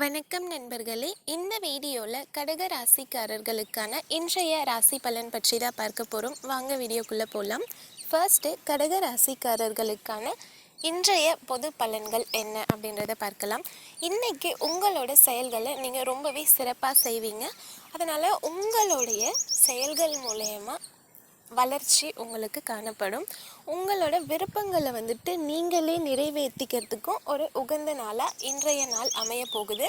வணக்கம் நண்பர்களே. இந்த வீடியோவில் கடக ராசிக்காரர்களுக்கான இன்றைய ராசி பலன் பற்றி தான் பார்க்க போகிறோம். வாங்க வீடியோக்குள்ளே போகலாம். ஃபர்ஸ்ட்டு கடக ராசிக்காரர்களுக்கான இன்றைய பொது பலன்கள் என்ன அப்படின்றத பார்க்கலாம். இன்றைக்கி உங்களோட செயல்களை நீங்கள் ரொம்பவே சிறப்பாக செய்வீங்க. அதனால் உங்களுடைய செயல்கள் மூலயமா வளர்ச்சி உங்களுக்கு காணப்படும். உங்களோட விருப்பங்களை நீங்களே நிறைவேற்றிக்கிறதுக்கும் ஒரு உகந்த நாளாக இன்றைய நாள் அமைய போகுது.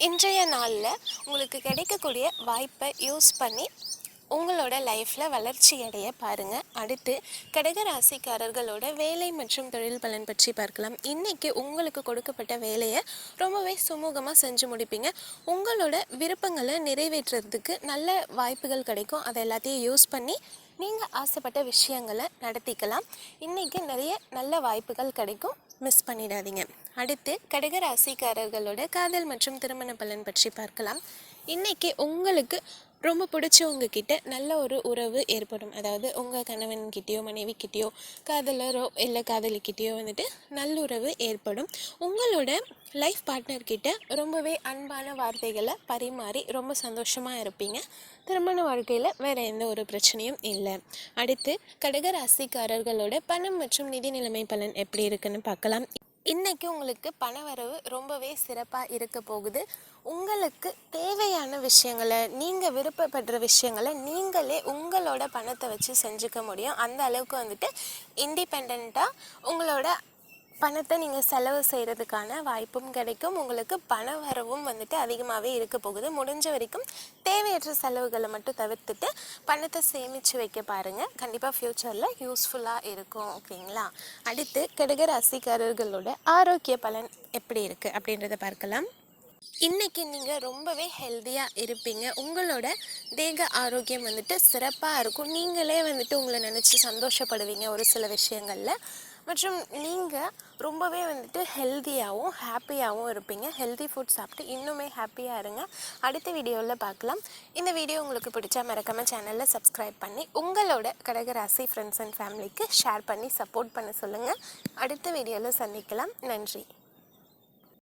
இன்றைய நாளில் உங்களுக்கு கிடைக்கக்கூடிய வாய்ப்பை யூஸ் பண்ணி உங்களோட லைஃப்பில் வளர்ச்சி அடைய பாருங்கள். அடுத்து கடக ராசிக்காரர்களோட வேலை மற்றும் தொழில் பலன் பற்றி பார்க்கலாம். இன்றைக்கி உங்களுக்கு கொடுக்கப்பட்ட வேலையை ரொம்பவே சுமூகமாக செஞ்சு முடிப்பீங்க. உங்களோட விருப்பங்களை நிறைவேற்றுறதுக்கு நல்ல வாய்ப்புகள் கிடைக்கும். அதை எல்லாத்தையும் யூஸ் பண்ணி நீங்கள் ஆசைப்பட்ட விஷயங்களை நடத்திக்கலாம். இன்றைக்கி நிறைய நல்ல வாய்ப்புகள் கிடைக்கும், மிஸ் பண்ணிடாதீங்க. அடுத்து கடக ராசிக்காரர்களோட காதல் மற்றும் திருமண பலன் பற்றி பார்க்கலாம். இன்றைக்கி உங்களுக்கு ரொம்ப பிடிச்சவங்க கிட்ட நல்ல ஒரு உறவு ஏற்படும். அதாவது உங்கள் கணவன்கிட்டயோ மனைவிக்கிட்டேயோ காதலரோ இல்லை காதலிக்கிட்டேயோ நல்லுறவு ஏற்படும். உங்களோட லைஃப் பார்ட்னர்கிட்ட ரொம்பவே அன்பான வார்த்தைகளை பரிமாறி ரொம்ப சந்தோஷமாக இருப்பீங்க. திருமண வாழ்க்கையில் வேறு எந்த ஒரு பிரச்சனையும் இல்லை. அடுத்து கடக ராசிக்காரர்களோட பணம் மற்றும் நிதி நிலைமை பலன் எப்படி இருக்குன்னு பார்க்கலாம். இன்றைக்கி உங்களுக்கு பணவரவு ரொம்பவே சிறப்பாக இருக்க போகுது. உங்களுக்கு தேவையான விஷயங்களை, நீங்கள் விருப்பப்படுற விஷயங்களை நீங்களே உங்களோட பணத்தை வச்சு செஞ்சுக்க முடியும். அந்த அளவுக்கு இண்டிபெண்ட்டாக உங்களோட பணத்தை நீங்கள் செலவு செய்கிறதுக்கான வாய்ப்பும் கிடைக்கும். உங்களுக்கு பண வரவும் அதிகமாகவே இருக்க போகுது. முடிஞ்ச வரைக்கும் தேவையற்ற செலவுகளை மட்டும் தவிர்த்துட்டு பணத்தை சேமித்து வைக்க பாருங்கள். கண்டிப்பாக ஃப்யூச்சரில் யூஸ்ஃபுல்லாக இருக்கும். ஓகேங்களா? அடுத்து கடக ராசிக்காரர்களோட ஆரோக்கிய பலன் எப்படி இருக்குது அப்படின்றத பார்க்கலாம். இன்றைக்கி நீங்கள் ரொம்பவே ஹெல்த்தியாக இருப்பீங்க. உங்களோட தேக ஆரோக்கியம் சிறப்பாக இருக்கும். நீங்களே உங்களை நினச்சி சந்தோஷப்படுவீங்க ஒரு சில விஷயங்களில். மற்றும் நீங்கள் ரொம்பவே ஹெல்த்தியாகவும் ஹாப்பியாகவும் இருப்பீங்க. ஹெல்த்தி ஃபுட் சாப்பிட்டு இன்னுமே ஹாப்பியாக இருங்க. அடுத்த வீடியோவில் பார்க்கலாம். இந்த வீடியோ உங்களுக்கு பிடிச்சா மறக்காமல் சேனலில் சப்ஸ்கிரைப் பண்ணி உங்களோட கடகராசி ஃப்ரெண்ட்ஸ் அண்ட் ஃபேமிலிக்கு ஷேர் பண்ணி சப்போர்ட் பண்ண சொல்லுங்கள். அடுத்த வீடியோவில் சந்திக்கலாம். நன்றி.